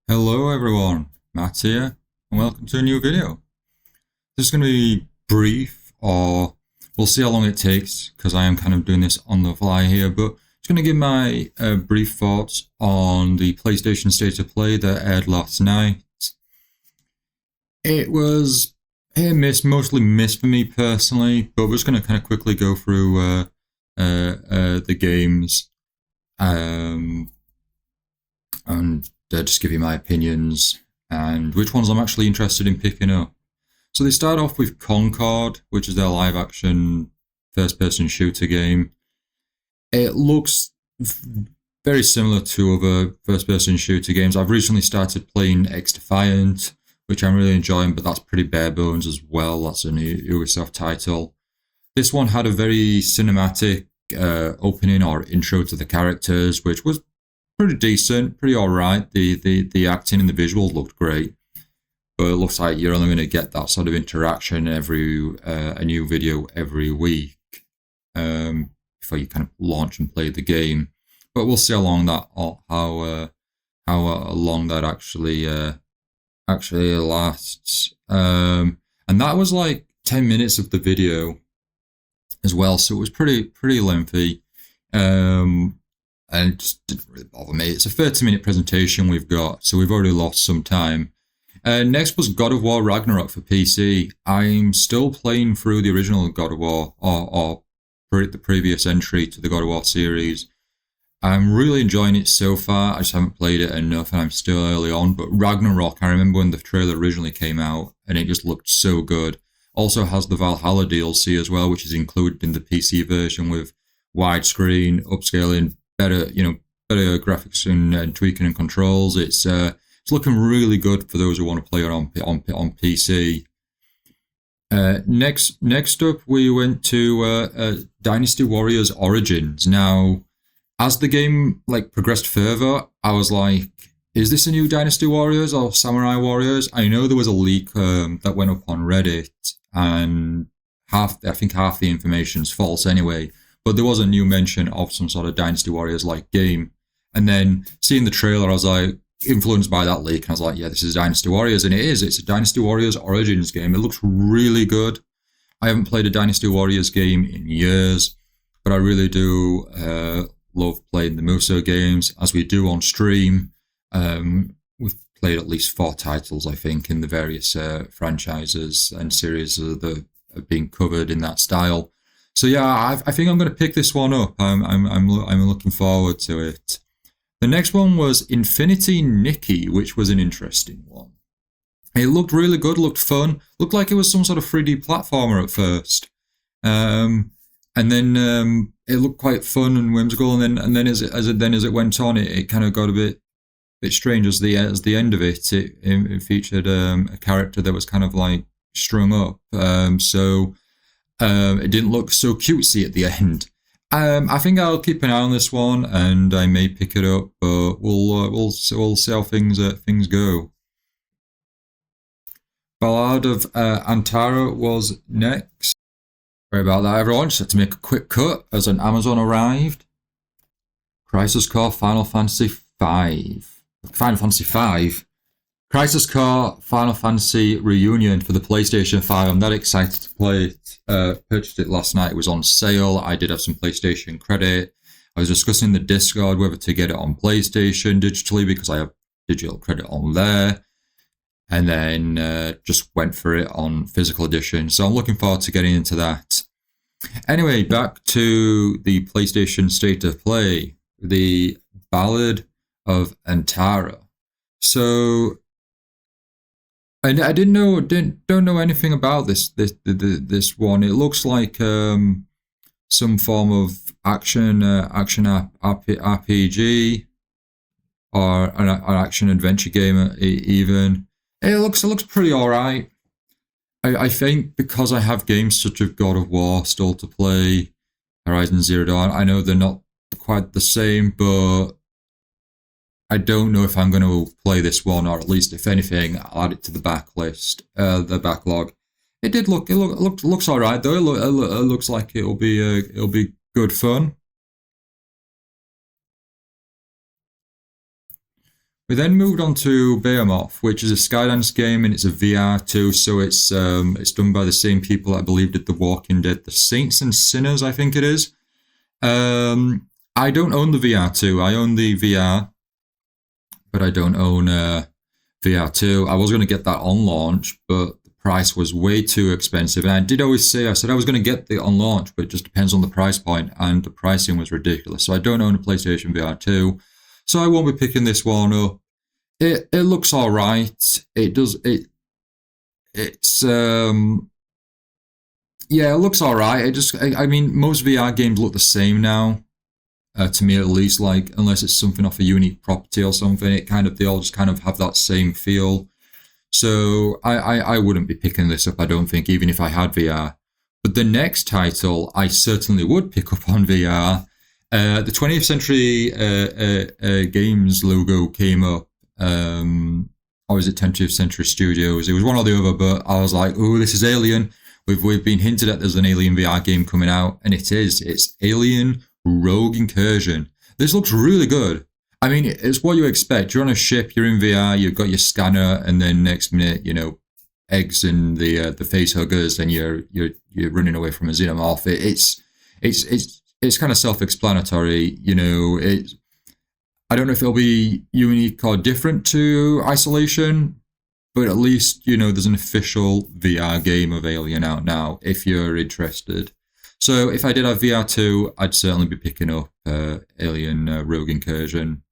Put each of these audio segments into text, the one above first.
Hello everyone, Matt here, and welcome to a new video. This is going to be brief, or we'll see how long it takes, because I am kind of doing this on the fly here, but just going to give my brief thoughts on the PlayStation State of Play that aired last night. It was hit and miss, mostly miss for me personally, but we're just going to kind of quickly go through the games and just give you my opinions and which ones I'm actually interested in picking up. So they start off with Concord, which is their live action first-person shooter game. It looks very similar to other first-person shooter games. I've recently started playing X-Defiant, which I'm really enjoying, but that's pretty bare bones as well. That's a new Ubisoft title. This one had a very cinematic opening or intro to the characters, which was pretty decent, pretty alright. The acting and the visuals looked great. But it looks like you're only going to get that sort of interaction every a new video every week before you kind of launch and play the game. But we'll see how long that long that actually lasts. And that was like 10 minutes of the video as well, so it was pretty lengthy. And it just didn't really bother me. It's a 30-minute presentation we've got, so we've already lost some time. Next was God of War Ragnarok for PC. I'm still playing through the original God of War, or the previous entry to the God of War series. I'm really enjoying it so far. I just haven't played it enough, and I'm still early on. But Ragnarok, I remember when the trailer originally came out, and it just looked so good. Also has the Valhalla DLC as well, which is included in the PC version with widescreen, upscaling, better graphics and tweaking and controls. It's looking really good for those who want to play it on PC. Next up, we went to Dynasty Warriors Origins. Now, as the game progressed further, I was like, is this a new Dynasty Warriors or Samurai Warriors? I know there was a leak that went up on Reddit, and I think half the information's false anyway. But there was a new mention of some sort of Dynasty Warriors-like game. And then seeing the trailer, I was like, influenced by that leak, and I was like, yeah, this is Dynasty Warriors. And it is. It's a Dynasty Warriors Origins game. It looks really good. I haven't played a Dynasty Warriors game in years, but I really do love playing the Muso games, as we do on stream. We've played at least 4 titles, I think, in the various franchises and series that have been covered in that style. So yeah, I think I'm going to pick this one up. I'm looking forward to it. The next one was Infinity Nikki, which was an interesting one. It looked really good, looked fun, looked like it was some sort of 3D platformer at first, and then it looked quite fun and whimsical. And then as it went on, it kind of got a bit strange. As the end of it, it featured a character that was kind of like strung up. It didn't look so cutesy at the end. I think I'll keep an eye on this one, and I may pick it up, but we'll see how things go. Ballad of Antara was next. Sorry about that, everyone. Just had to make a quick cut as an Amazon arrived. Crisis Core Final Fantasy V. Crisis Core Final Fantasy Reunion for the PlayStation 5. I'm that excited to play it. Purchased it last night. It was on sale. I did have some PlayStation credit. I was discussing the Discord whether to get it on PlayStation digitally, because I have digital credit on there. And then just went for it on physical edition. So I'm looking forward to getting into that. Anyway, back to the PlayStation State of Play. The Ballad of Antara. So I don't know anything about this one. It looks like some form of action RPG or an action adventure game even. It looks pretty alright. I think because I have games such as God of War still to play, Horizon Zero Dawn. I know they're not quite the same, but I don't know if I'm going to play this one, or at least, if anything, I'll add it to the the backlog. It looks all right though. It looks like it'll be good fun. We then moved on to Behemoth, which is a Skydance game, and it's a VR too. So it's done by the same people I believe did The Walking Dead, The Saints and Sinners, I think it is. I don't own the VR2. I own the VR, but I don't own VR2. I was going to get that on launch, but the price was way too expensive. And I did always say, I said I was going to get the on launch, but it just depends on the price point, and the pricing was ridiculous. So I don't own a PlayStation VR2. So I won't be picking this one up. It looks all right. It does it. It's yeah, it looks all right. I mean, most VR games look the same now. To me, at least, like unless it's something off a unique property or something, they all just kind of have that same feel. So I wouldn't be picking this up. I don't think, even if I had VR. But the next title I certainly would pick up on VR. The 20th Century Games logo came up. Or was it 20th Century Studios? It was one or the other, but I was like, oh, this is Alien. We've been hinted at there's an Alien VR game coming out, and it is. It's Alien Rogue Incursion. This looks really good. I mean, it's what you expect. You're on a ship, you're in VR, you've got your scanner, and then next minute, eggs and the face huggers, and you're running away from a xenomorph. It's kind of self-explanatory. I don't know if it'll be unique or different to Isolation, but at least, there's an official VR game of Alien out now, if you're interested. So if I did have VR2, I'd certainly be picking up Alien Rogue Incursion.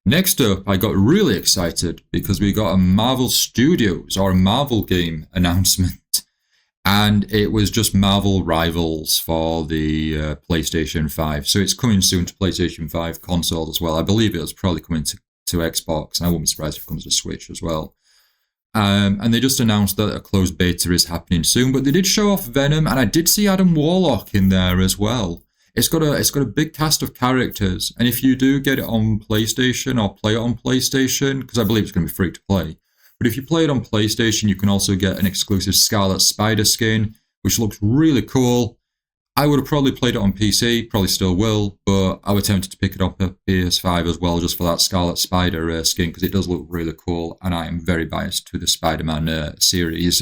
Next up, I got really excited because we got a Marvel Studios, or a Marvel game announcement. And it was just Marvel Rivals for the PlayStation 5. So it's coming soon to PlayStation 5 console as well. I believe it was probably coming to Xbox. And I wouldn't be surprised if it comes to Switch as well. And they just announced that a closed beta is happening soon. But they did show off Venom. And I did see Adam Warlock in there as well. It's got a big cast of characters. And if you do get it on PlayStation or play it on PlayStation, because I believe it's going to be free to play. But if you play it on PlayStation, you can also get an exclusive Scarlet Spider skin, which looks really cool. I would have probably played it on PC, probably still will, but I was tempted to pick it up at PS5 as well, just for that Scarlet Spider skin, because it does look really cool, and I am very biased to the Spider-Man series.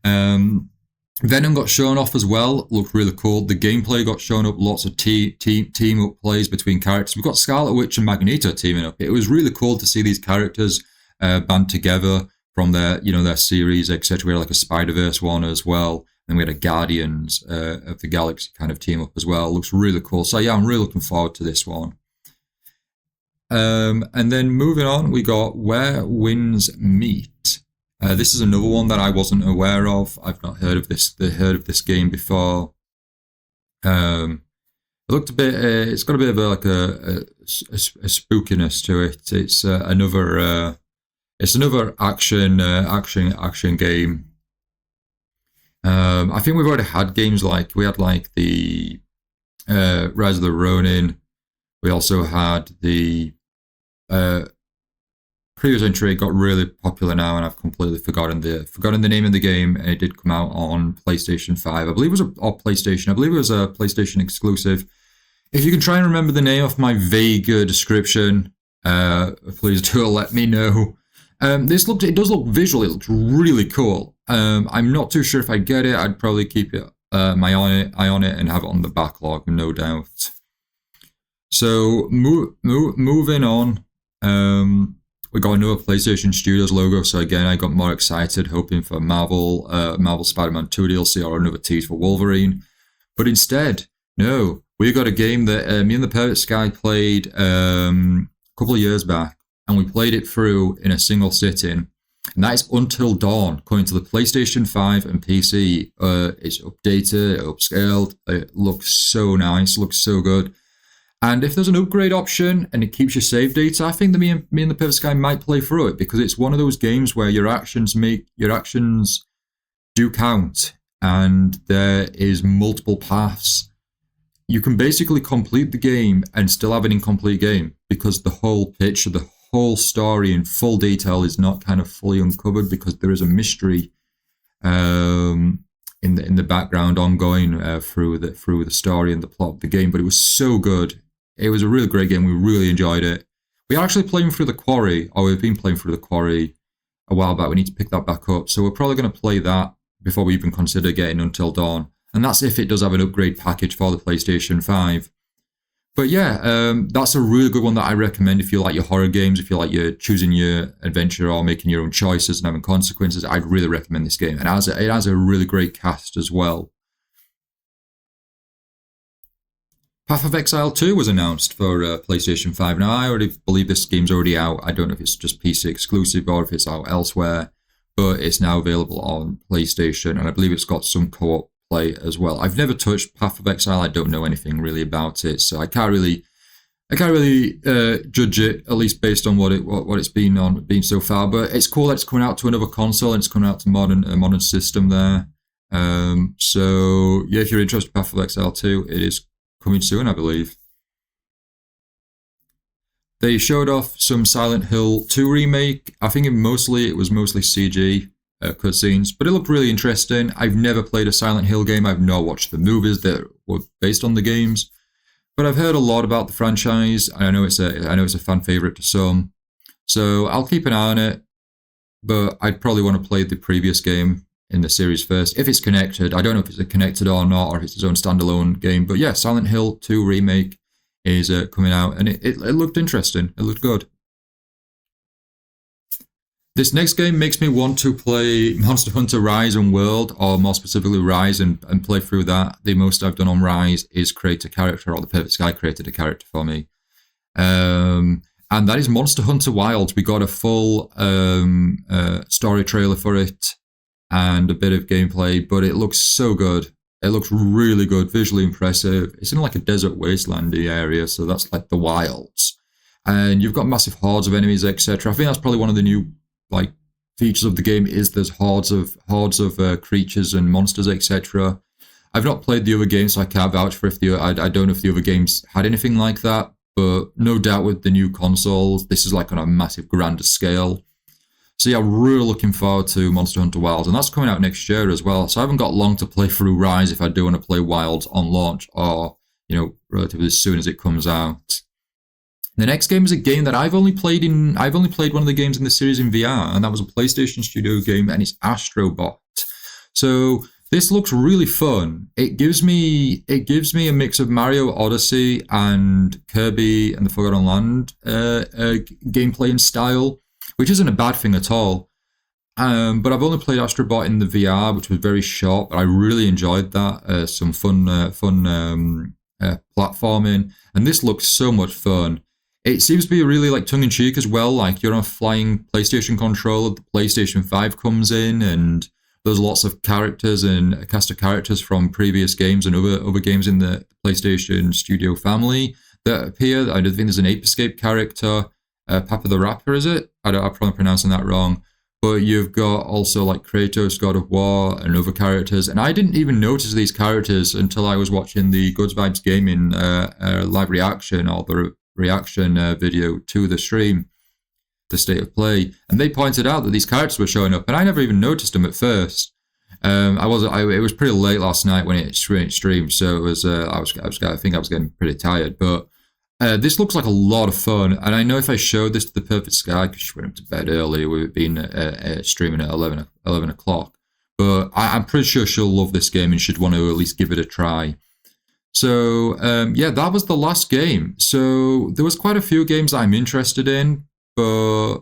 Venom got shown off as well, looked really cool. The gameplay got shown up, lots of team-up plays between characters. We've got Scarlet Witch and Magneto teaming up. It was really cool to see these characters band together from their series, etc. We had like a Spider-Verse one as well. And we had a Guardians of the Galaxy kind of team up as well. Looks really cool. So yeah, I'm really looking forward to this one. And then moving on, we got Where Winds Meet. This is another one that I wasn't aware of. I've not heard of this game before. It looked a bit. It's got a bit of a spookiness to it. It's another. It's another action game. I think we've already had games we had the Rise of the Ronin. We also had the previous entry got really popular now, and I've completely forgotten the name of the game. And it did come out on PlayStation 5. I believe it was PlayStation. I believe it was a PlayStation exclusive. If you can try and remember the name of my vague description, please do let me know. It does look visually, it looks really cool. I'm not too sure if I get it. I'd probably keep it my eye on it and have it on the backlog, no doubt. So moving on, we got another PlayStation Studios logo. So again, I got more excited, hoping for Marvel Spider-Man 2 DLC or another tease for Wolverine. But instead, no, we got a game that me and the Perfect Sky played a couple of years back. And we played it through in a single sitting. And that is Until Dawn, coming to the PlayStation 5 and PC. It's updated, upscaled. It looks so nice, looks so good. And if there's an upgrade option and it keeps your save data, I think that me and the Perfect Sky might play through it, because it's one of those games where your actions do count, and there is multiple paths. You can basically complete the game and still have an incomplete game, because the whole picture, the whole story in full detail is not kind of fully uncovered, because there is a mystery in the background ongoing through the story and the plot of the game. But it was so good. It was a really great game. We really enjoyed it. We are actually playing through the Quarry, or we've been playing through the Quarry a while back. We need to pick that back up. So we're probably going to play that before we even consider getting Until Dawn. And that's if it does have an upgrade package for the PlayStation 5. But yeah, that's a really good one that I recommend if you like your horror games, if you like you're choosing your adventure or making your own choices and having consequences. I'd really recommend this game. And it has a really great cast as well. Path of Exile 2 was announced for PlayStation 5. Now, I already believe this game's already out. I don't know if it's just PC exclusive or if it's out elsewhere, but it's now available on PlayStation, and I believe it's got some co-op play as well. I've never touched Path of Exile. I don't know anything really about it, so I can't really judge it, at least based on what it's been so far. But it's cool that it's coming out to another console and it's coming out to a modern system there. So yeah, if you're interested in Path of Exile 2, it is coming soon, I believe. They showed off some Silent Hill 2 remake. I think it was mostly CG cutscenes, but it looked really interesting. I've never played a Silent Hill game. I've not watched the movies that were based on the games, but I've heard a lot about the franchise. I know it's a fan favorite to some, so I'll keep an eye on it. But I'd probably want to play the previous game in the series first, if it's connected. I don't know if it's connected or not, or if it's its own standalone game. But yeah, Silent Hill 2 remake is coming out, and it looked interesting. It looked good. This next game makes me want to play Monster Hunter Rise and World, or more specifically Rise, and play through that. The most I've done on Rise is create a character, or the Perfect Sky created a character for me. And that is Monster Hunter Wilds. We got a full story trailer for it and a bit of gameplay, but it looks so good. It looks really good, visually impressive. It's in like a desert wastelandy area, so that's like the wilds. And you've got massive hordes of enemies, etc. I think that's probably one of the new features of the game, is there's hordes of creatures and monsters, etc. I've not played the other games, so I can't vouch for I don't know if the other games had anything like that, but no doubt with the new consoles, this is like on a massive grander scale. So yeah, really looking forward to Monster Hunter Wilds, and that's coming out next year as well. So I haven't got long to play through Rise if I do want to play Wilds on launch, or relatively as soon as it comes out. The next game is a game that I've only played one of the games in the series in VR, and that was a PlayStation Studio game, and it's Astro Bot. So this looks really fun. It gives me a mix of Mario Odyssey and Kirby and the Forgotten Land gameplay and style, which isn't a bad thing at all. But I've only played Astro Bot in the VR, which was very short, but I really enjoyed that. Some fun platforming, and this looks so much fun. It seems to be really tongue-in-cheek as well. Like, you're on a flying PlayStation controller, the PlayStation 5 comes in, and there's lots of characters and a cast of characters from previous games and other games in the PlayStation Studio family that appear. I don't think there's an Ape Escape character. Papa the Rapper, is it? I'm probably pronouncing that wrong. But you've got also Kratos, God of War, and other characters. And I didn't even notice these characters until I was watching the Goods Vibes Gaming live reaction, or the reaction video to the stream, the State of Play. And they pointed out that these characters were showing up, and I never even noticed them at first. It was pretty late last night when it streamed, so it was. I think I was getting pretty tired, but. This looks like a lot of fun, and I know if I showed this to the Perfect Sky, because she went up to bed early, we've been streaming at 11 o'clock, but I'm pretty sure she'll love this game and she'd want to at least give it a try. So, yeah, that was the last game. So there was quite a few games that I'm interested in, but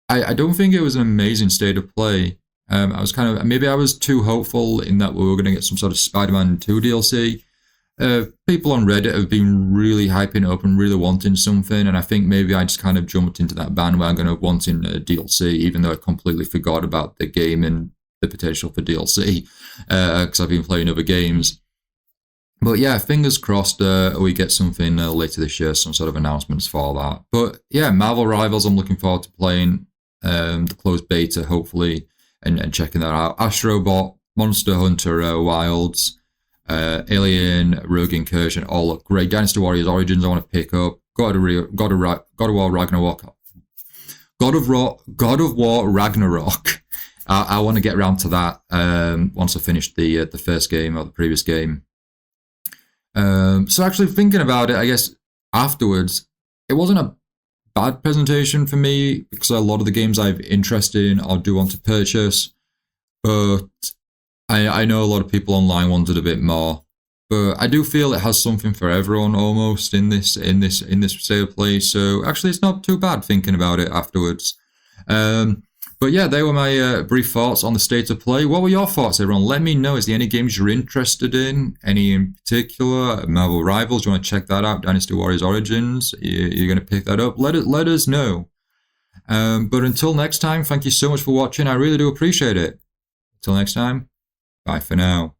I don't think it was an amazing state of play. I was too hopeful in that we were going to get some sort of Spider-Man 2 DLC. People on Reddit have been really hyping it up and really wanting something, and I think maybe I just kind of jumped into that bandwagon of wanting a DLC, even though I completely forgot about the game and the potential for DLC, because I've been playing other games. But yeah, fingers crossed we get something later this year, some sort of announcements for that. But yeah, Marvel Rivals, I'm looking forward to playing the closed beta, hopefully, and checking that out. Astro Bot, Monster Hunter Wilds, Alien, Rogue Incursion, all look great. Dynasty Warriors Origins I want to pick up. God of War Ragnarok. God of War Ragnarok. I want to get around to that once I finish the first game or the previous game. So actually thinking about it, I guess afterwards, it wasn't a bad presentation for me because a lot of the games I'm interested in I do want to purchase, but I know a lot of people online wanted a bit more. But I do feel it has something for everyone almost in this state of play. So actually, it's not too bad thinking about it afterwards. But yeah, they were my brief thoughts on the state of play. What were your thoughts, everyone? Let me know. Is there any games you're interested in? Any in particular? Marvel Rivals, you want to check that out? Dynasty Warriors Origins, you're going to pick that up? Let us know. But until next time, thank you so much for watching. I really do appreciate it. Until next time, bye for now.